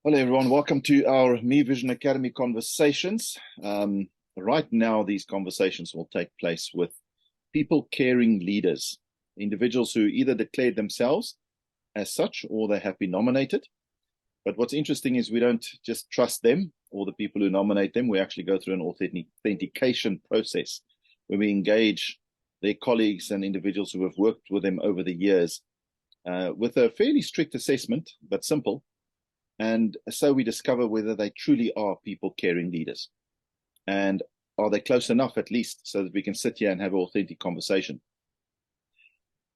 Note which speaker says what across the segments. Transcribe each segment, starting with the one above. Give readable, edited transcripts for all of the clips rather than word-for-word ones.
Speaker 1: Hello, everyone. Welcome to our Me Vision Academy conversations. Right now, these conversations will take place with people-caring leaders, individuals who either declared themselves as such or they have been nominated. But what's interesting is we don't just trust them or the people who nominate them. We actually go through an authentication process where we engage their colleagues and individuals who have worked with them over the years with a fairly strict assessment, but simple. And so we discover whether they truly are people-caring leaders. And are they close enough, at least, so that we can sit here and have an authentic conversation.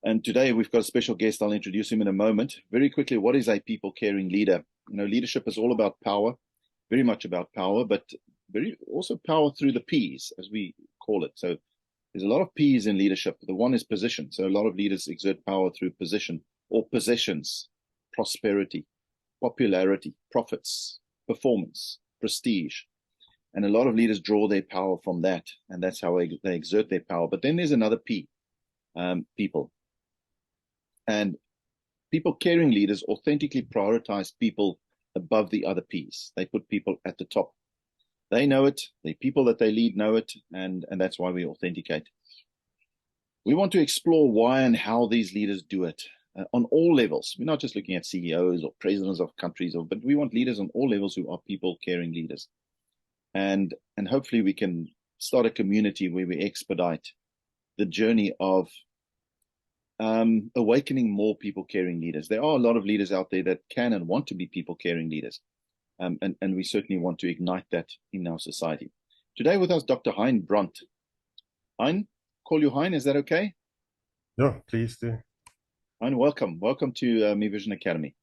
Speaker 1: And today we've got a special guest. I'll introduce him in a moment. Very quickly, what is a people-caring leader? You know, leadership is all about power, very much about power, but very also power through the P's, as we call it. So there's a lot of P's in leadership. The one is position. So a lot of leaders exert power through position or possessions, prosperity, popularity, profits, performance, prestige. And a lot of leaders draw their power from that, and that's how they exert their power. But then there's another P, people. And people-caring leaders authentically prioritize people above the other P's. They put people at the top. They know it. The people that they lead know it, and that's why we authenticate. We want to explore why and how these leaders do it. On all levels. We're not just looking at CEOs or presidents of countries, but we want leaders on all levels who are people-caring leaders. And hopefully we can start a community where we expedite the journey of awakening more people-caring leaders. There are a lot of leaders out there that can and want to be people-caring leaders. And we certainly want to ignite that in our society. Today with us, Dr. Hein Brandt. Hein, call you Hein, is that okay?
Speaker 2: Yeah, please do.
Speaker 1: Hein, welcome. Welcome to Me Vision Academy.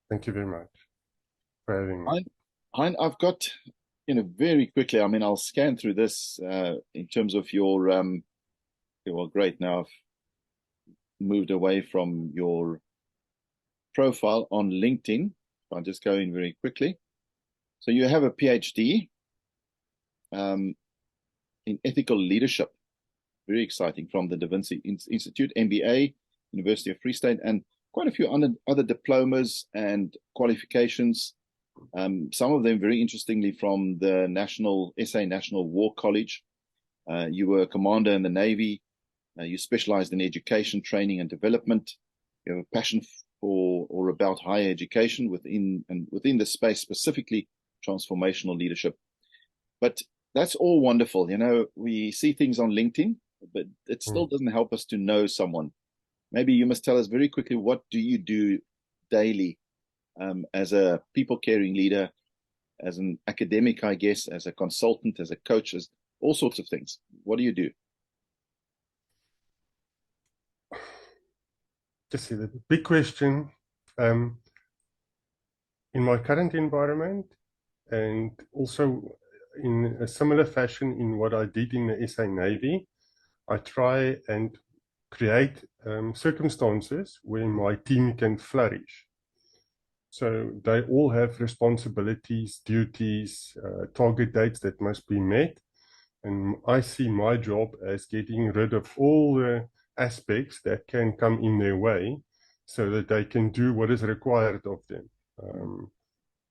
Speaker 2: Thank you very much for having me.
Speaker 1: Hein, I've got, very quickly, I'll scan through this in terms of your, well, great. Now I've moved away from your profile on LinkedIn. I'll just go in very quickly. So you have a PhD in ethical leadership. Very exciting, from the Da Vinci Institute, MBA, University of Free State, and quite a few other diplomas and qualifications. Some of them, very interestingly, from the SA National War College. You were a commander in the Navy. You specialized in education, training, and development. You have a passion for or about higher education within the space, specifically transformational leadership. But that's all wonderful. We see things on LinkedIn, but it still doesn't help us to know someone. Maybe you must tell us very quickly, what do you do daily as a people-caring leader, as an academic, I guess, as a consultant, as a coach, as all sorts of things? What do you do?
Speaker 2: Just the big question, in my current environment, and also in a similar fashion in what I did in the SA Navy, I try and create circumstances where my team can flourish. So they all have responsibilities, duties, target dates that must be met. And I see my job as getting rid of all the aspects that can come in their way so that they can do what is required of them.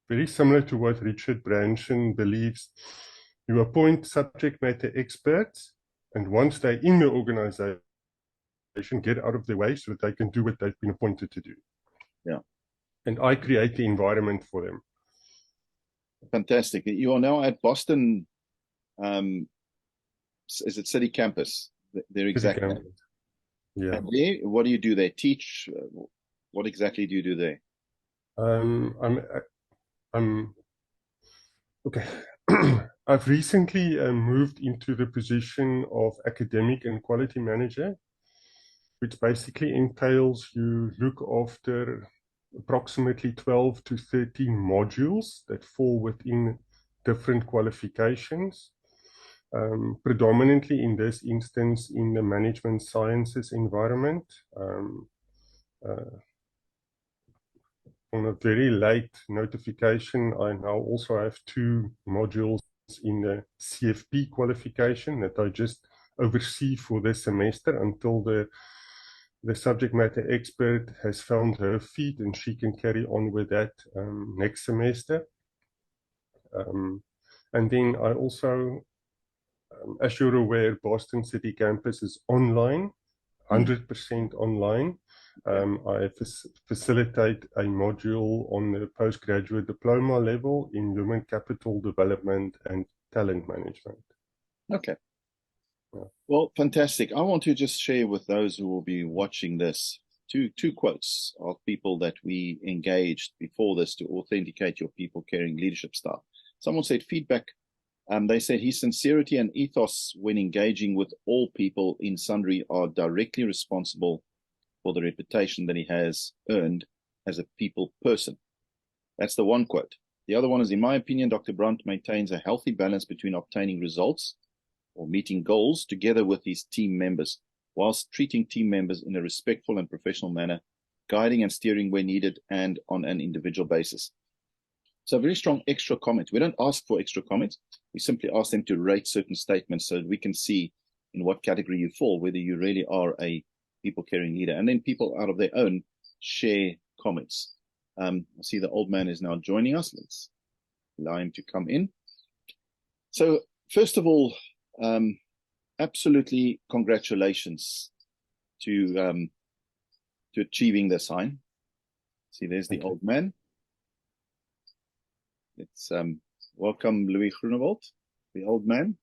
Speaker 2: Very similar to what Richard Brandt believes. You appoint subject matter experts, and once they're in the organization, get out of their way so that they can do what they've been appointed to do.
Speaker 1: Yeah.
Speaker 2: And I create the environment for them.
Speaker 1: Fantastic. You are now at Boston, is it City Campus? They're exactly.
Speaker 2: Yeah.
Speaker 1: And there, what do you do there? Teach? What exactly do you do there?
Speaker 2: I'm okay. I've recently moved into the position of academic and quality manager, which basically entails you look after approximately 12 to 13 modules that fall within different qualifications, predominantly in this instance in the management sciences environment. On a very late notification, I now also have 2 modules in the CFP qualification that I just oversee for this semester until the the subject matter expert has found her feet and she can carry on with that next semester. And then I also, as you're aware, Boston City campus is online, 100% online. I facilitate a module on the postgraduate diploma level in human capital development and talent management.
Speaker 1: Okay.
Speaker 2: Yeah.
Speaker 1: Well, fantastic. I want to just share with those who will be watching this two quotes of people that we engaged before this to authenticate your people caring leadership style. Someone said feedback. They said his sincerity and ethos when engaging with all people in sundry are directly responsible for the reputation that he has earned as a people person. That's the one quote. The other one is, in my opinion, Dr. Brandt maintains a healthy balance between obtaining results or meeting goals together with his team members, whilst treating team members in a respectful and professional manner, guiding and steering where needed and on an individual basis. So a very strong extra comment. We don't ask for extra comments. We simply ask them to rate certain statements so that we can see in what category you fall, whether you really are a people caring leader. And then people out of their own share comments. I see the old man is now joining us. Let's allow him to come in. So first of all, absolutely congratulations to achieving this, Hein. See, there's the old man. Let's welcome Louis Groenewald, the old man.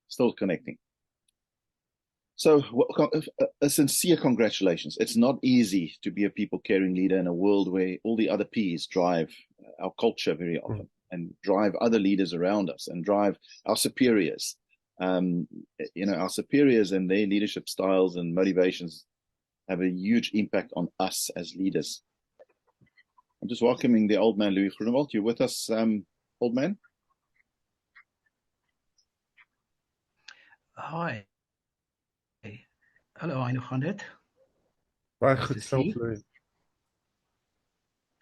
Speaker 1: Still connecting. So a sincere congratulations. It's not easy to be a people caring leader in a world where all the other P's drive our culture very often and drive other leaders around us and drive our superiors. Our superiors and their leadership styles and motivations have a huge impact on us as leaders. I'm just welcoming the old man, Louis Groenewald. You with us, old man?
Speaker 3: Hi. Hallo, Hein, hoe gaan dit?
Speaker 2: Baie goed self, Louis.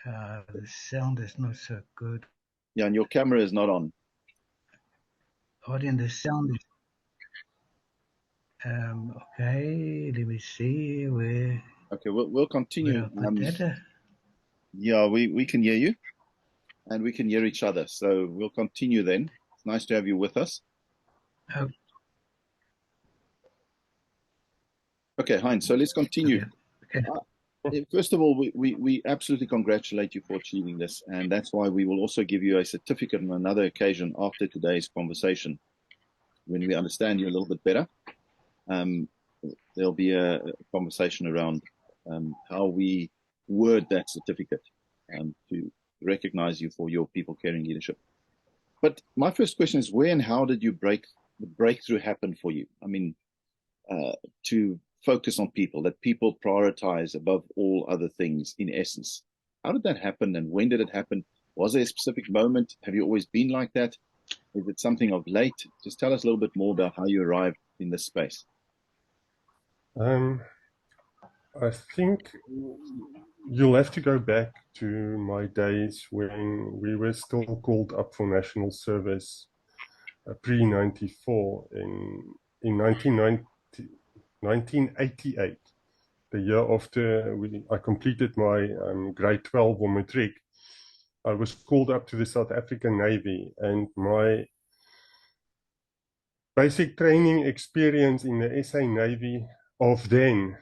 Speaker 3: The sound is not so good.
Speaker 1: Yeah, and your camera is not on.
Speaker 3: And the sound is... okay, let me see where...
Speaker 1: Okay, we'll continue.
Speaker 3: Yeah,
Speaker 1: we can hear you, and we can hear each other. So we'll continue then. It's nice to have you with us.
Speaker 3: Oh.
Speaker 1: Okay, Hein, so let's continue.
Speaker 3: Okay.
Speaker 1: First of all, we absolutely congratulate you for achieving this, and that's why we will also give you a certificate on another occasion after today's conversation. When we understand you a little bit better, there'll be a conversation around how we word that certificate to recognize you for your people caring leadership. But my first question is, where and how did the breakthrough happen for you? I mean, to focus on people, that people prioritize above all other things in essence. How did that happen, and when did it happen? Was there a specific moment? Have you always been like that? Is it something of late? Just tell us a little bit more about how you arrived in this space.
Speaker 2: I think you'll have to go back to my days when we were still called up for national service, pre-94 in 1988, the year after I completed my grade 12 or matric. I was called up to the South African Navy, and my basic training experience in the SA Navy of then,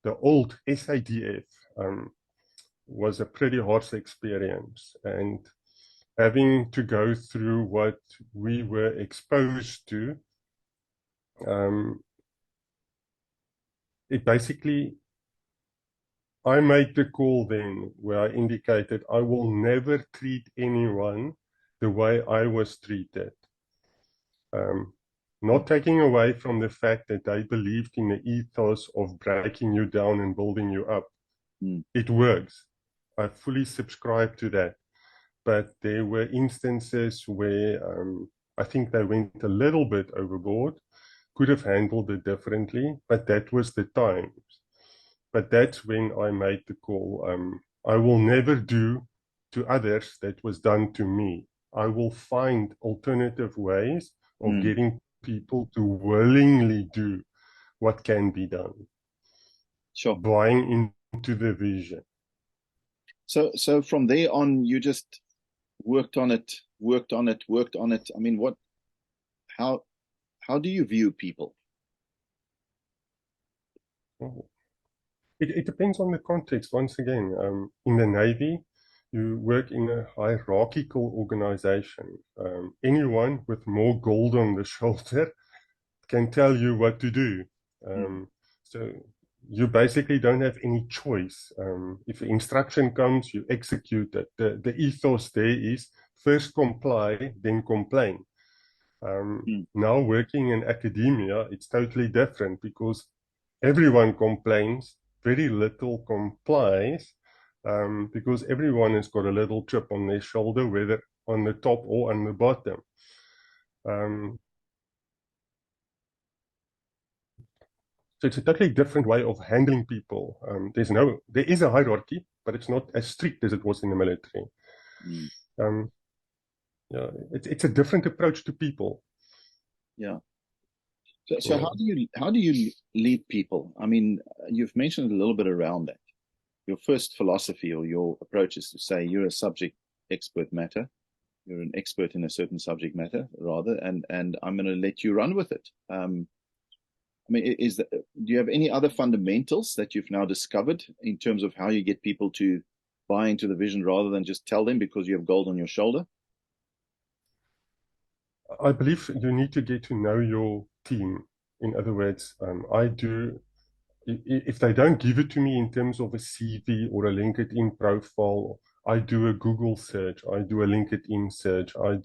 Speaker 2: the old SADF, was a pretty harsh experience. And having to go through what we were exposed to, I made the call then where I indicated I will never treat anyone the way I was treated. Not taking away from the fact that they believed in the ethos of breaking you down and building you up. It works. I fully subscribe to that. But there were instances where I think they went a little bit overboard, could have handled it differently, but that was the time. But that's when I made the call. I will never do to others that was done to me. I will find alternative ways of getting people to willingly do what can be done,
Speaker 1: Sure.
Speaker 2: buying into the vision.
Speaker 1: So from there on, you just worked on it. I mean, how do you view people?
Speaker 2: It depends on the context. Once again, in the Navy, you work in a hierarchical organization. Anyone with more gold on the shoulder can tell you what to do. So you basically don't have any choice. If the instruction comes, you execute it. The ethos there is first comply, then complain. Now working in academia, it's totally different because everyone complains, very little complies, because everyone has got a little chip on their shoulder, whether on the top or on the bottom. So it's a totally different way of handling people. There is a hierarchy, but it's not as strict as it was in the military. Yeah, it's a different approach to people.
Speaker 1: Yeah. So how do you lead people? I mean, you've mentioned a little bit around that. Your first philosophy or your approach is to say you're a subject expert matter. You're an expert in a certain subject matter, rather, and I'm going to let you run with it. I mean, do you have any other fundamentals that you've now discovered in terms of how you get people to buy into the vision rather than just tell them because you have gold on your shoulder?
Speaker 2: I believe you need to get to know your team. In other words, if they don't give it to me in terms of a CV or a LinkedIn profile, I do a Google search, I do a LinkedIn search, I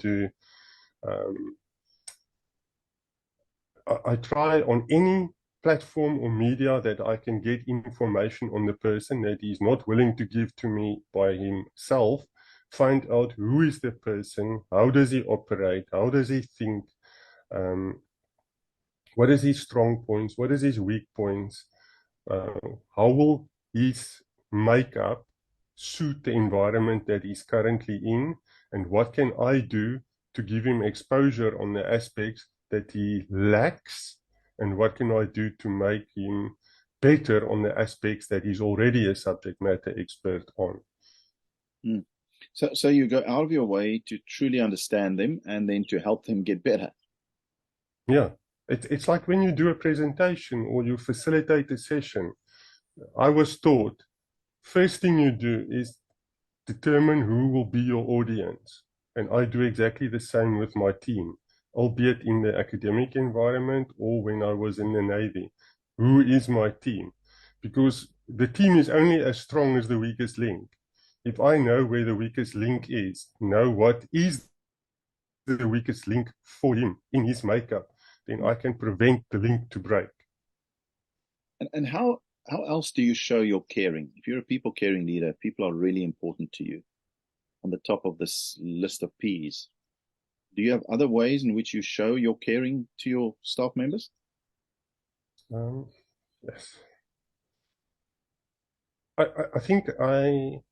Speaker 2: try on any platform or media that I can get information on the person that he's not willing to give to me by himself, find out who is the person, how does he operate, how does he think, what is his strong points, what is his weak points, how will his makeup suit the environment that he's currently in, and what can I do to give him exposure on the aspects that he lacks, and what can I do to make him better on the aspects that he's already a subject matter expert on.
Speaker 1: So you go out of your way to truly understand them and then to help them get better.
Speaker 2: Yeah, it's like when you do a presentation or you facilitate a session. I was taught, first thing you do is determine who will be your audience. And I do exactly the same with my team, albeit in the academic environment or when I was in the Navy. Who is my team? Because the team is only as strong as the weakest link. If I know where the weakest link is, know what is the weakest link for him in his makeup, then I can prevent the link to break.
Speaker 1: And how else do you show your caring? If you're a people caring leader, people are really important to you on the top of this list of P's. Do you have other ways in which you show your caring to your staff members?
Speaker 2: Yes. I think I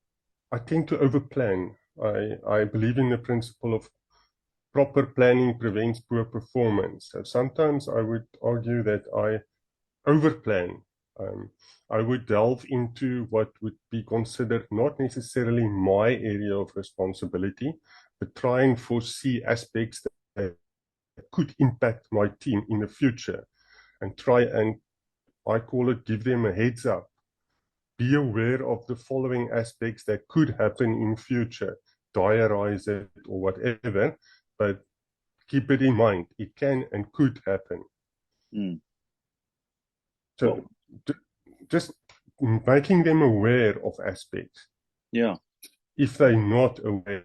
Speaker 2: tend to overplan. I believe in the principle of proper planning prevents poor performance. So sometimes I would argue that I overplan. I would delve into what would be considered not necessarily my area of responsibility, but try and foresee aspects that could impact my team in the future, and I call it, give them a heads up. Be aware of the following aspects that could happen in future. Diarize it or whatever, but keep it in mind. It can and could happen. So just making them aware of aspects.
Speaker 1: Yeah.
Speaker 2: If they're not aware.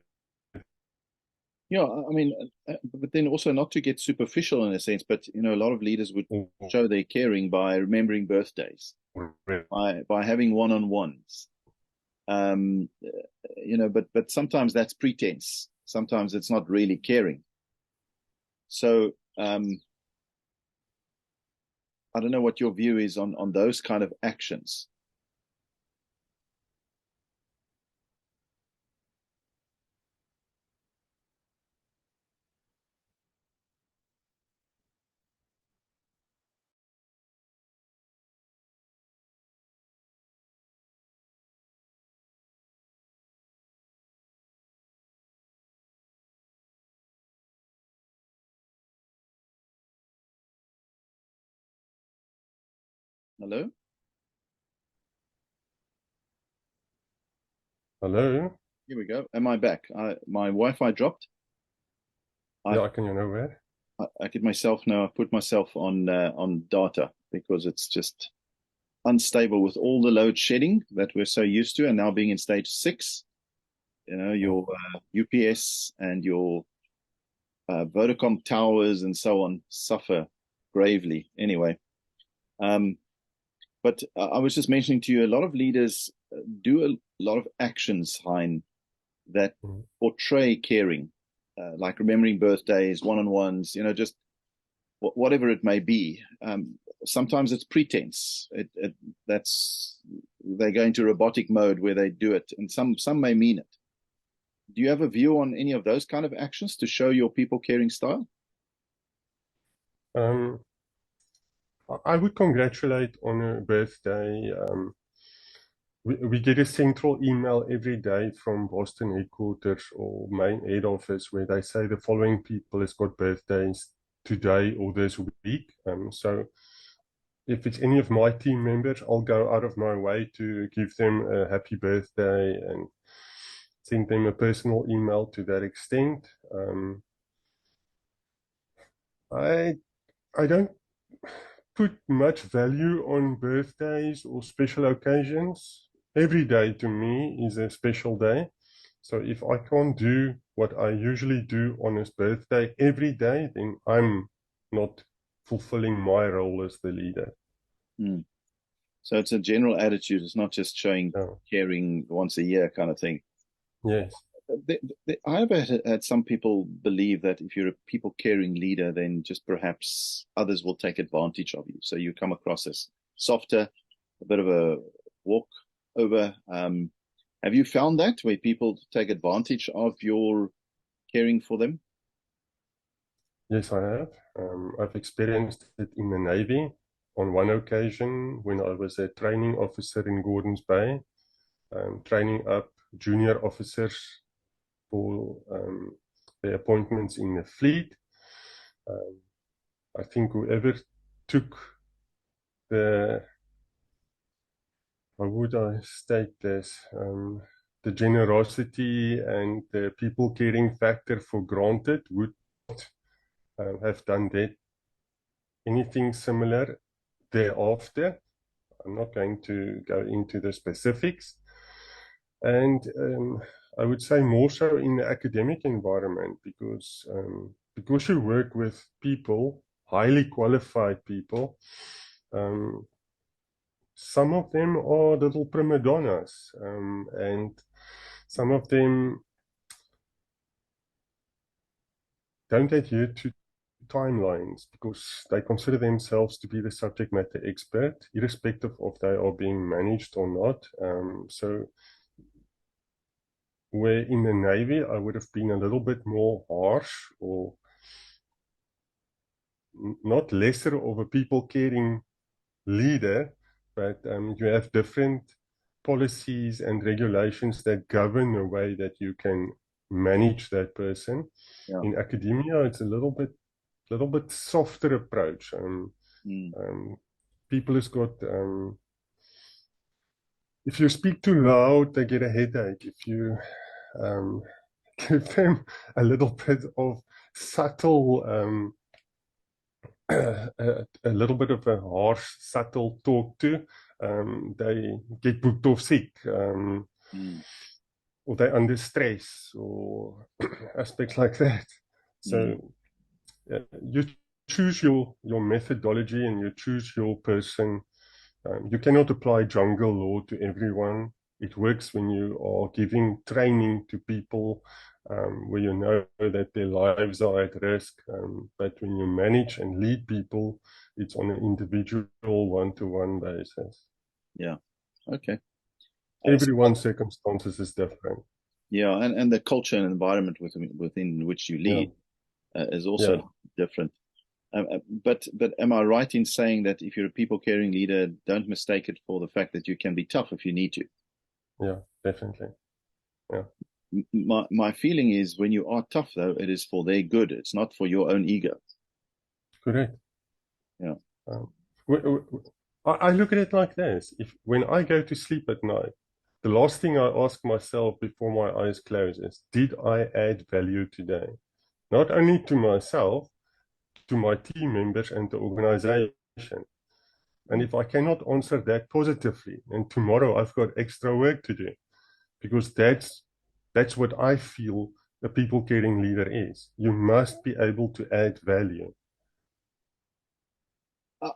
Speaker 1: Yeah, I mean, but then also not to get superficial in a sense, but a lot of leaders would show their caring by remembering birthdays, by having one-on-ones. But sometimes that's pretense. Sometimes it's not really caring. So I don't know what your view is on those kind of actions. Hello?
Speaker 2: Hello?
Speaker 1: Here we go. Am I back? My Wi-Fi dropped.
Speaker 2: Yeah, can you know where?
Speaker 1: I get myself now. I put myself on data because it's just unstable with all the load shedding that we're so used to, and now being in stage 6. You know, your UPS and your Vodacom towers and so on suffer gravely. Anyway, but I was just mentioning to you, a lot of leaders do a lot of actions, Hein, that portray caring, like remembering birthdays, one-on-ones, you know, just whatever it may be. Sometimes it's pretense. That's they go into robotic mode where they do it, and some may mean it. Do you have a view on any of those kind of actions to show your people caring style?
Speaker 2: I would congratulate on a birthday. We get a central email every day from Boston headquarters or main head office where they say the following people has got birthdays today or this week. So if it's any of my team members, I'll go out of my way to give them a happy birthday and send them a personal email to that extent. I don't put much value on birthdays or special occasions. Every day to me is a special day. So if I can't do what I usually do on his birthday every day, then I'm not fulfilling my role as the leader.
Speaker 1: So it's a general attitude. It's not just showing caring once a year kind of thing.
Speaker 2: Yes.
Speaker 1: I've had some people believe that if you're a people caring leader, then just perhaps others will take advantage of you. So you come across as softer, a bit of a walk over. Have you found that where people take advantage of your caring for them?
Speaker 2: Yes, I have. I've experienced it in the Navy on one occasion when I was a training officer in Gordons Bay, training up junior officers for their appointments in the fleet. I think whoever took how would I state this, the generosity and the people caring factor for granted would not have done that anything similar thereafter. I'm not going to go into the specifics. And I would say more so in the academic environment because you work with people, highly qualified people, some of them are little prima donnas, and some of them don't adhere to timelines because they consider themselves to be the subject matter expert, irrespective of they are being managed or not. So where in the Navy, I would have been a little bit more harsh or not lesser of a people-caring leader, but you have different policies and regulations that govern the way that you can manage that person.
Speaker 1: Yeah.
Speaker 2: In academia, it's a little bit softer approach. People has got if you speak too loud, they get a headache. If you give them a little bit of subtle, a little bit of a harsh, subtle talk to, they get booked off sick, or they're under stress, or aspects like that. So you choose your methodology and you choose your person. You cannot apply jungle law to everyone. It works when you are giving training to people where you know that their lives are at risk. But when you manage and lead people, it's on an individual one-to-one basis.
Speaker 1: Yeah. Okay.
Speaker 2: Everyone's circumstances is different.
Speaker 1: Yeah, and the culture and environment within which you lead is also different. But am I right in saying that if you're a people caring leader, don't mistake it for the fact that you can be tough if you need to?
Speaker 2: Yeah, definitely. Yeah.
Speaker 1: My feeling is when you are tough, though, it is for their good. It's not for your own ego.
Speaker 2: Correct.
Speaker 1: Yeah.
Speaker 2: I look at it like this. When I go to sleep at night, the last thing I ask myself before my eyes close is, did I add value today? Not only to myself, to my team members and the organization. And if I cannot answer that positively, and tomorrow I've got extra work to do, because that's what I feel a people caring leader is. You must be able to add value.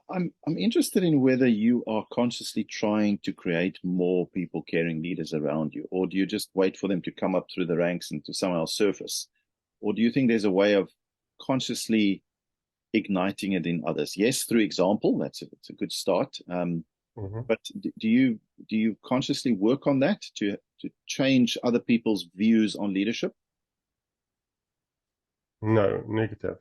Speaker 1: I'm interested in whether you are consciously trying to create more people caring leaders around you, or do you just wait for them to come up through the ranks and to somehow surface? Or do you think there's a way of consciously igniting it in others? Yes, through example, it's a good start. But do you consciously work on that to change other people's views on leadership?
Speaker 2: No, negative.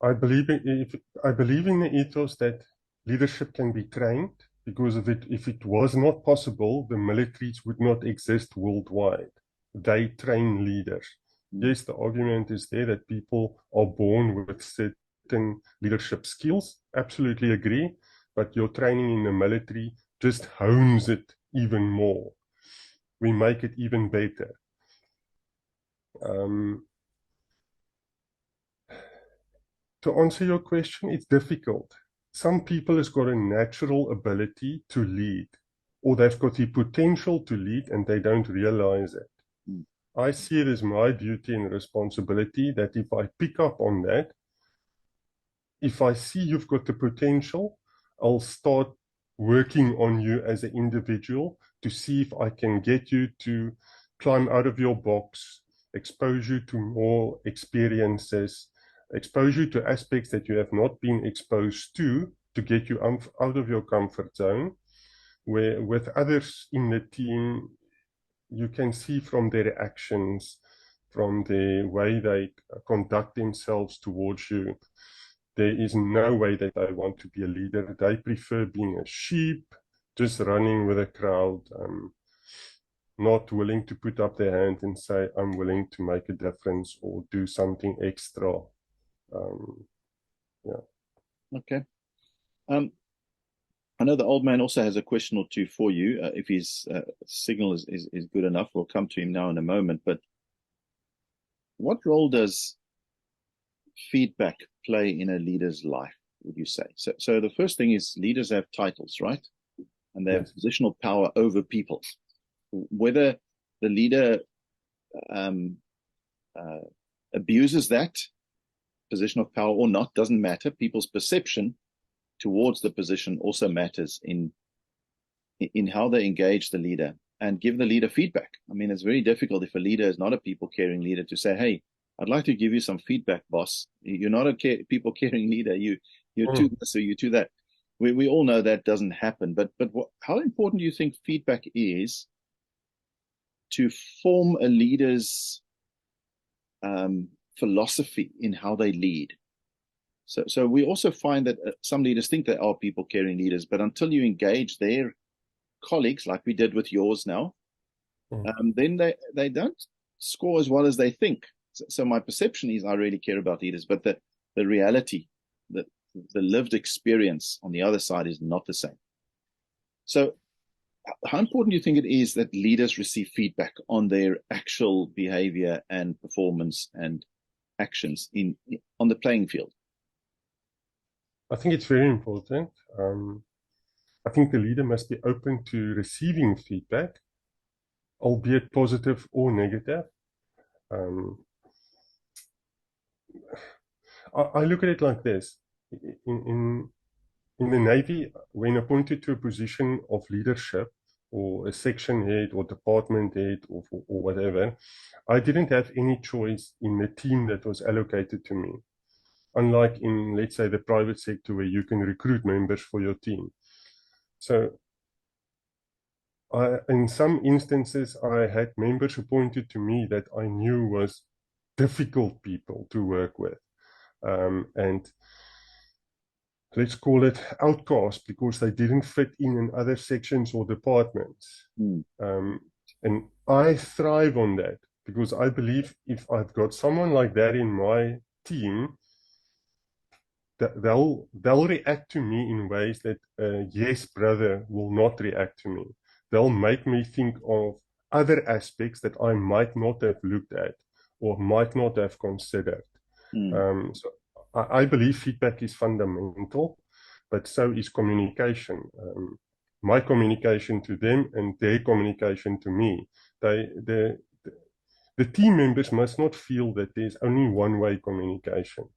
Speaker 2: I believe in the ethos that leadership can be trained, because if it was not possible, the militaries would not exist worldwide. They train leaders. Yes, the argument is there that people are born with certain leadership skills. Absolutely agree. But your training in the military just hones it even more. We make it even better. To answer your question, it's difficult. Some people has got a natural ability to lead, or they've got the potential to lead and they don't realize it. I see it as my duty and responsibility that if I pick up on that, if I see you've got the potential, I'll start working on you as an individual to see if I can get you to climb out of your box, expose you to more experiences, expose you to aspects that you have not been exposed to get you out of your comfort zone, where with others in the team, you can see from their actions, from the way they conduct themselves towards you, there is no way that they want to be a leader. They prefer being a sheep, just running with a crowd, not willing to put up their hand and say, I'm willing to make a difference or do something extra. Yeah.
Speaker 1: Okay. I know the old man also has a question or two for you. If his signal is good enough, we'll come to him now in a moment. But what role does feedback play in a leader's life, would you say? So the first thing is leaders have titles, right? And they have positional power over people. Whether the leader abuses that position of power or not doesn't matter. People's perception towards the position also matters in how they engage the leader and give the leader feedback. I mean, it's very difficult if a leader is not a people-caring leader to say, hey, I'd like to give you some feedback, boss. You're not a people-caring leader. You're too this or you too that. We all know that doesn't happen. But how important do you think feedback is to form a leader's philosophy in how they lead? So we also find that some leaders think they are people-caring leaders, but until you engage their colleagues, like we did with yours now, then they don't score as well as they think. So my perception is I really care about leaders, but the reality, the lived experience on the other side is not the same. So how important do you think it is that leaders receive feedback on their actual behavior and performance and actions on the playing field?
Speaker 2: I think it's very important. I think the leader must be open to receiving feedback, albeit positive or negative. I look at it like this. In the Navy, when appointed to a position of leadership or a section head or department head or whatever, I didn't have any choice in the team that was allocated to me. Unlike in, let's say, the private sector where you can recruit members for your team. So in some instances, I had members appointed to me that I knew was difficult people to work with. And let's call it outcast because they didn't fit in other sections or departments. And I thrive on that because I believe if I've got someone like that in my team, they'll react to me in ways that yes brother will not react to me. They'll make me think of other aspects that I might not have looked at or might not have considered. So I believe feedback is fundamental, but so is communication. My communication to them and their communication to me. The team members must not feel that there's only one-way communication.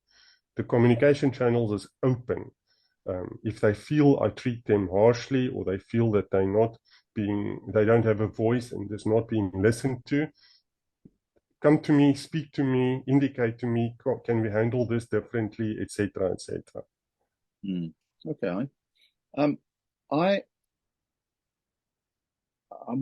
Speaker 2: The communication channels is open. If they feel I treat them harshly, or they feel that they don't have a voice and is not being listened to, come to me, speak to me, indicate to me, can we handle this differently, etc., etc.
Speaker 1: Okay. I'm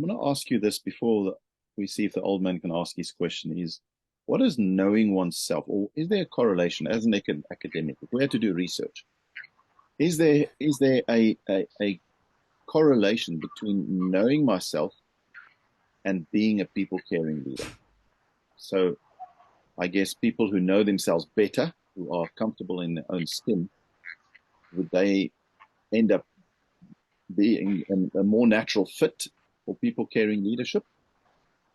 Speaker 1: going to ask you this before we see if the old man can ask his question. Is what is knowing oneself, or is there a correlation as an academic? If we had to do research, is there a correlation between knowing myself and being a people caring leader? So I guess people who know themselves better, who are comfortable in their own skin, would they end up being a more natural fit for people caring leadership,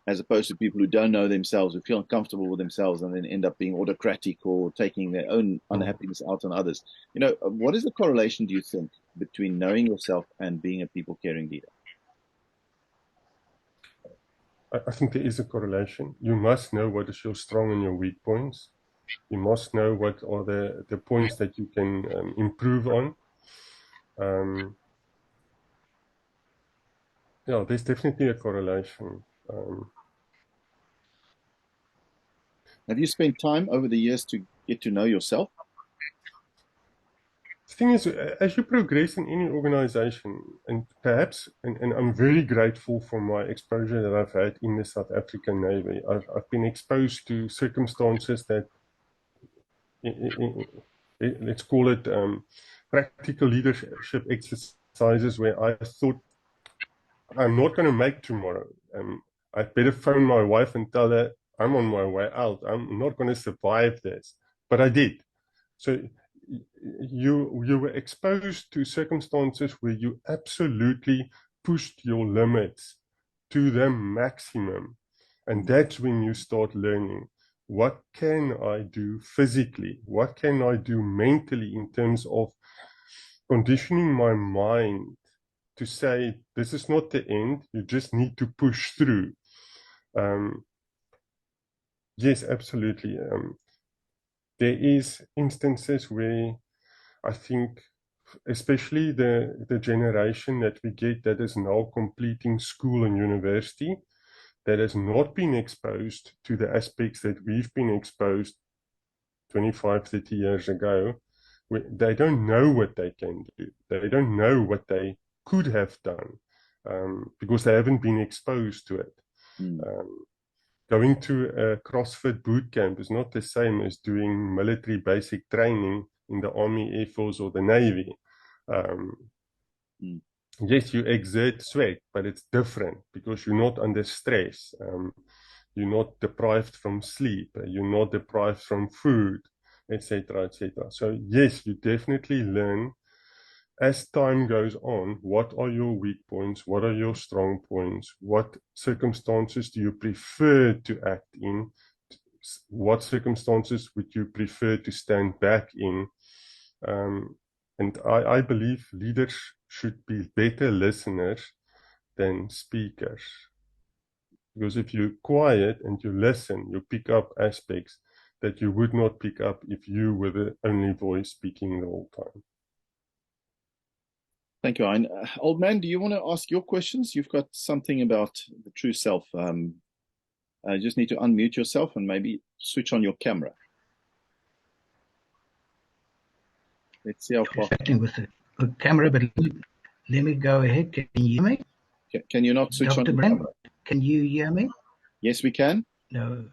Speaker 1: as opposed to people who don't know themselves, who feel uncomfortable with themselves and then end up being autocratic or taking their own unhappiness out on others? What is the correlation, do you think, between knowing yourself and being a people caring leader?
Speaker 2: I think there is a correlation. You must know what is your strong and your weak points. You must know what are the points that you can improve on. Yeah, there's definitely a correlation.
Speaker 1: Have you spent time over the years to get to know yourself?
Speaker 2: The thing is, as you progress in any organization, and perhaps, and I'm very grateful for my exposure that I've had in the South African Navy. I've been exposed to circumstances that, let's call it practical leadership exercises, where I thought, I'm not going to make tomorrow. I better phone my wife and tell her I'm on my way out. I'm not going to survive this. But I did. So you were exposed to circumstances where you absolutely pushed your limits to the maximum. And that's when you start learning, what can I do physically? What can I do mentally in terms of conditioning my mind to say, this is not the end, you just need to push through. Yes, absolutely. There is instances where I think, especially the generation that we get that is now completing school and university, that has not been exposed to the aspects that we've been exposed 25, 30 years ago, they don't know what they can do. They don't know what they could have done because they haven't been exposed to it. Going to a CrossFit boot camp is not the same as doing military basic training in the Army, Air Force, or the Navy. Yes, you exert sweat, but it's different because you're not under stress. You're not deprived from sleep. You're not deprived from food, etc., etc. So yes, you definitely learn as time goes on. What are your weak points? What are your strong points? What circumstances do you prefer to act in? What circumstances would you prefer to stand back in? And I believe leaders should be better listeners than speakers. Because if you're quiet and you listen, you pick up aspects that you would not pick up if you were the only voice speaking the whole time.
Speaker 1: Thank you, Hein. Old man, do you want to ask your questions? You've got something about the true self. You just need to unmute yourself and maybe switch on your camera. Let's see how far.
Speaker 3: With the camera, but let me go ahead. Can you hear me?
Speaker 1: Can you not switch on your camera?
Speaker 3: Can you hear me?
Speaker 1: Yes, we can.
Speaker 3: No,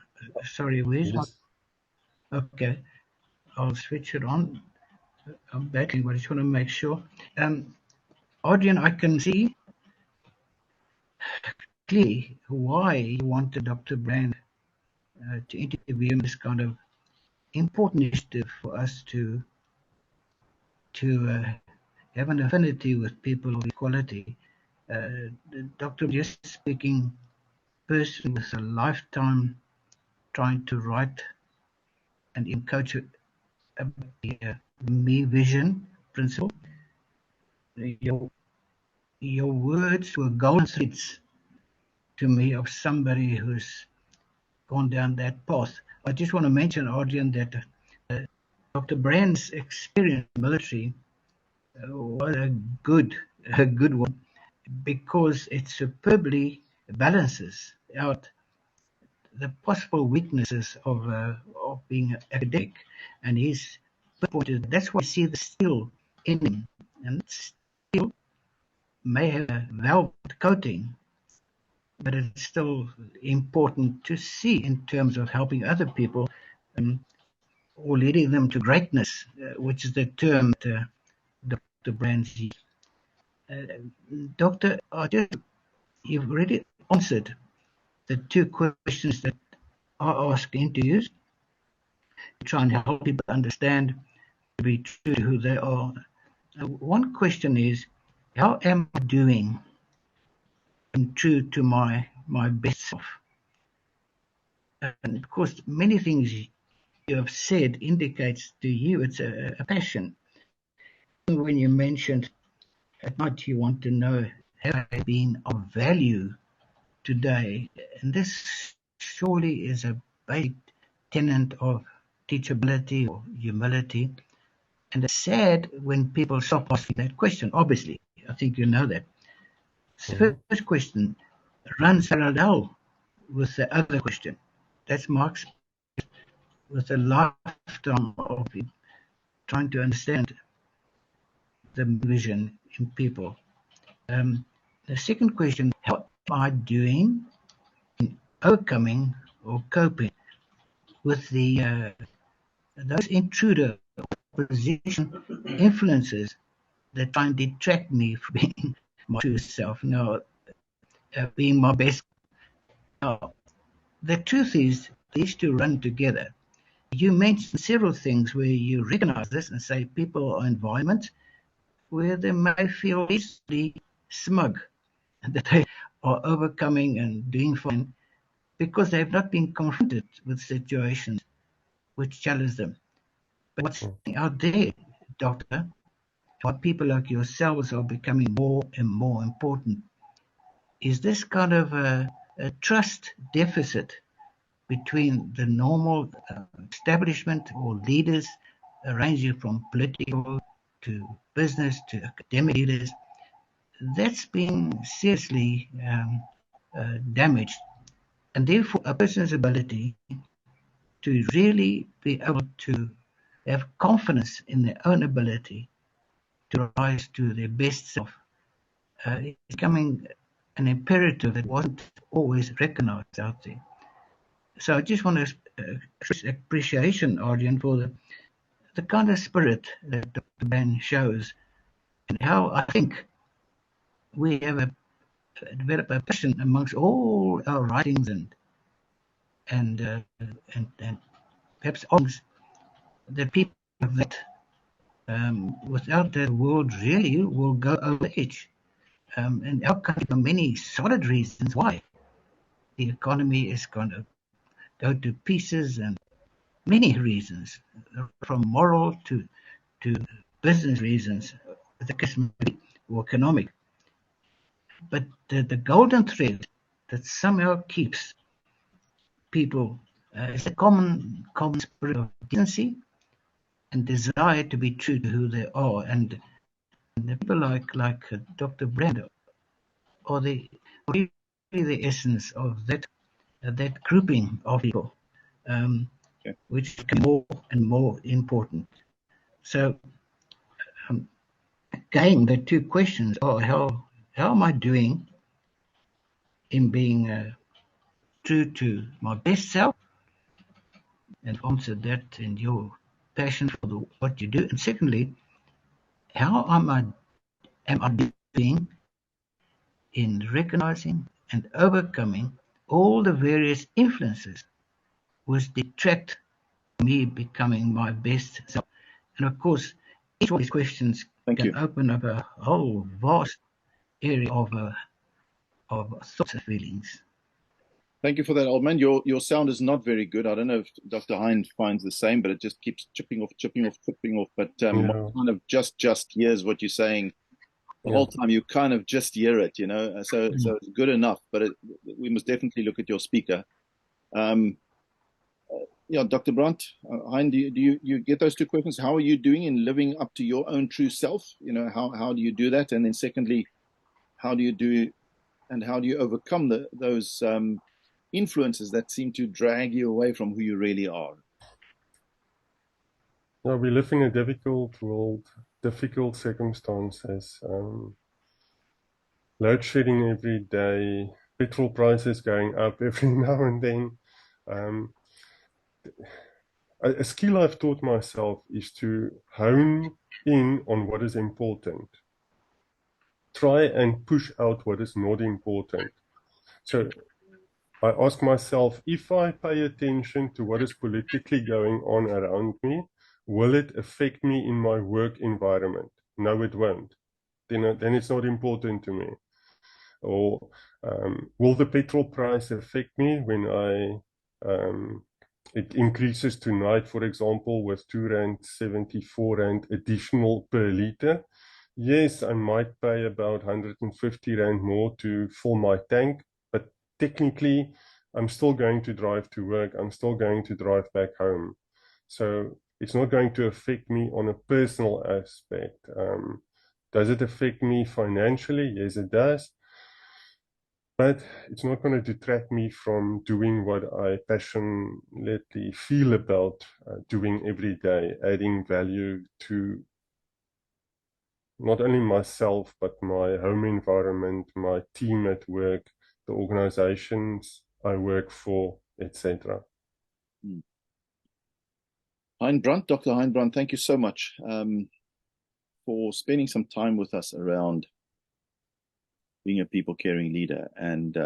Speaker 3: sorry, where's my... Okay, I'll switch it on. I'm battling, but I just want to make sure. Adrian, I can see clearly why you wanted Dr. Brandt to interview in this kind of important initiative for us to to have an affinity with people of equality. Dr. just speaking person with a lifetime trying to write and even coach the me vision principle. Your words were golden threads to me of somebody who's gone down that path. I just want to mention, Adrian, that Dr. Brandt's experience in the military was a good one, because it superbly balances out the possible weaknesses of being academic, and he's pointed. That's why I see the steel in him, and steel may have a velvet coating, but it's still important to see in terms of helping other people, or leading them to greatness, which is the term that Dr. Brandt used. Doctor, you've already answered the two questions that I ask interviews to try and help people understand, to be true to who they are. One question is, how am I doing being true to my best self? And of course, many things you have said indicates to you it's a passion. When you mentioned at night you want to know, have I been of value today? And this surely is a basic tenet of teachability or humility. And it's sad when people stop asking that question, obviously. I think you know that. The first question runs parallel with the other question. That's Mark's with a lifetime of trying to understand the vision in people. The second question, how am I doing in overcoming or coping with those intruder opposition influences that try and detract me from being my true self, being my best. Now, the truth is, these two run together. You mentioned several things where you recognize this and say people are environments where they may feel reasonably smug that they are overcoming and doing fine because they have not been confronted with situations which challenge them. But what's out there, Doctor, what people like yourselves are becoming more and more important, is this kind of a trust deficit between the normal establishment or leaders, ranging from political to business to academic leaders, that's been seriously damaged. And therefore, a person's ability to really be able to have confidence in their own ability to rise to their best self is becoming an imperative that wasn't always recognized out there. So I just want to express appreciation, Arjen, for the kind of spirit that Dr. Ben shows, and how I think we have developed a passion amongst all our writings and perhaps songs that people have that without the world really will go over the edge. And our country, for many solid reasons why the economy is going to go to pieces, and many reasons, from moral to business reasons, the case may be, or economic. But the golden thread that somehow keeps people is a common spirit of decency and desire to be true to who they are. And the people like Dr. Brandt are really the essence of that grouping of people, which become more and more important. So again, the two questions are how am I doing in being true to my best self, and answered that in your passion for what you do. And secondly, how am I doing in recognizing and overcoming all the various influences which detract me becoming my best self. And of course, each of these questions can open up a whole vast area of thoughts and feelings.
Speaker 1: Thank you for that, old man. Your sound is not very good. I don't know if Dr. Hein finds the same, but it just keeps chipping off. But one kind of just hears what you're saying the whole time. You kind of just hear it, you know. So it's good enough, but we must definitely look at your speaker. Yeah, Dr. Brandt, Hein, do you get those two questions? How are you doing in living up to your own true self? You know, how do you do that? And then secondly, how do you overcome those influences that seem to drag you away from who you really are?
Speaker 2: No, we live in a difficult world, difficult circumstances. Load shedding every day, petrol prices going up every now and then. A skill I've taught myself is to hone in on what is important. Try and push out what is not important. So I ask myself, if I pay attention to what is politically going on around me, will it affect me in my work environment? No, it won't. Then it's not important to me. Or will the petrol price affect me when it increases tonight, for example, with R2.74 additional per liter? Yes, I might pay about R150 more to fill my tank, but technically, I'm still going to drive to work. I'm still going to drive back home. So it's not going to affect me on a personal aspect. Does it affect me financially? Yes, it does. But it's not going to detract me from doing what I passionately feel about doing every day, adding value to not only myself, but my home environment, my team at work, the organizations I work for, etc.
Speaker 1: Hein Brandt, Dr. Hein Brandt, thank you so much for spending some time with us around being a people-caring leader. And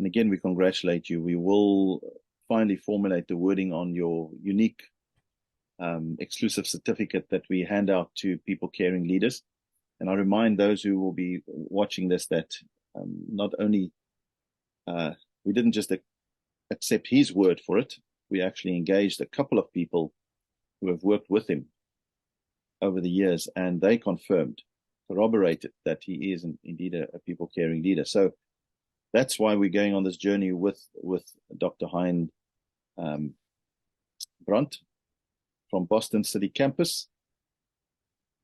Speaker 1: again, we congratulate you. We will finally formulate the wording on your unique exclusive certificate that we hand out to people-caring leaders. And I remind those who will be watching this that not only we didn't just accept his word for it, we actually engaged a couple of people who have worked with him over the years, and they corroborated that he is indeed a people-caring leader. So that's why we're going on this journey with Dr. Hein Brandt from Boston City campus.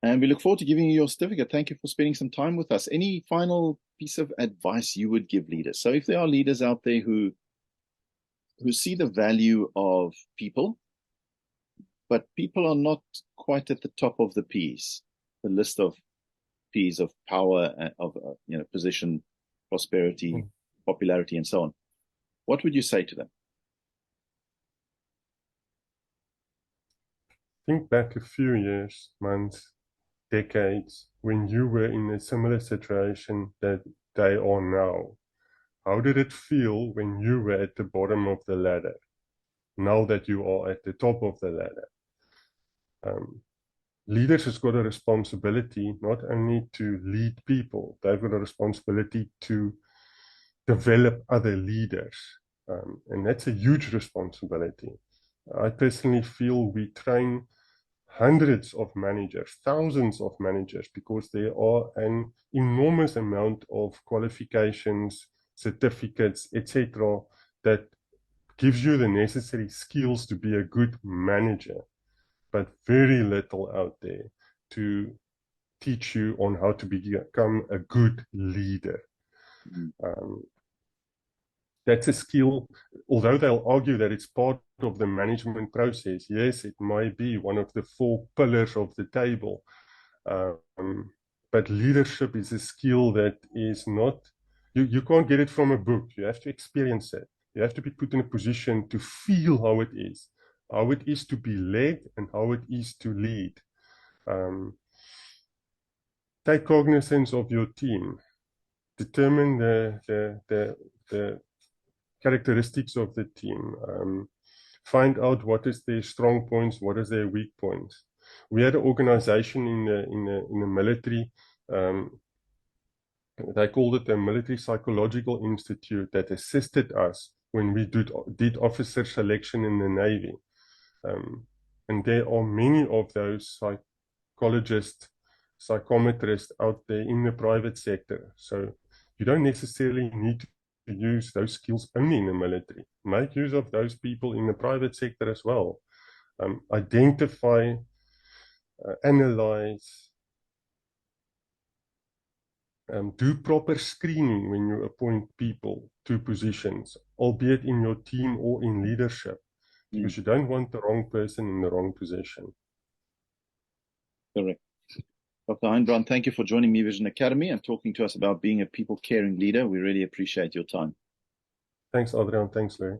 Speaker 1: And we look forward to giving you your certificate. Thank you for spending some time with us. Any final piece of advice you would give leaders? So if there are leaders out there who see the value of people, but people are not quite at the top of the P's, the list of P's of power, of position, prosperity, popularity, and so on, what would you say to them?
Speaker 2: Think back a few years, months, decades, when you were in a similar situation that they are now. How did it feel when you were at the bottom of the ladder, now that you are at the top of the ladder? Leaders has got a responsibility not only to lead people, they've got a responsibility to develop other leaders. And that's a huge responsibility. I personally feel we train hundreds of managers, thousands of managers, because there are an enormous amount of qualifications, certificates, etc., that gives you the necessary skills to be a good manager, but very little out there to teach you on how to become a good leader. That's a skill, although they'll argue that it's part of the management process. Yes, it might be one of the 4 pillars of the table. But leadership is a skill that is not, you can't get it from a book. You have to experience it. You have to be put in a position to feel how it is to be led and how it is to lead. Take cognizance of your team. Determine the characteristics of the team. Find out what is their strong points, what is their weak points. We had an organization in the military. They called it the Military Psychological Institute, that assisted us when we did officer selection in the Navy. And there are many of those psychologists, psychometrists out there in the private sector. So you don't necessarily need to use those skills only in the military. Make use of those people in the private sector as well. Identify, analyze, do proper screening when you appoint people to positions, albeit in your team or in leadership, because you don't want the wrong person in the wrong position.
Speaker 1: Correct. Dr. Hein, Brandt, thank you for joining Me Vision Academy and talking to us about being a people-caring leader. We really appreciate your time.
Speaker 2: Thanks, Adrian. Thanks, Larry.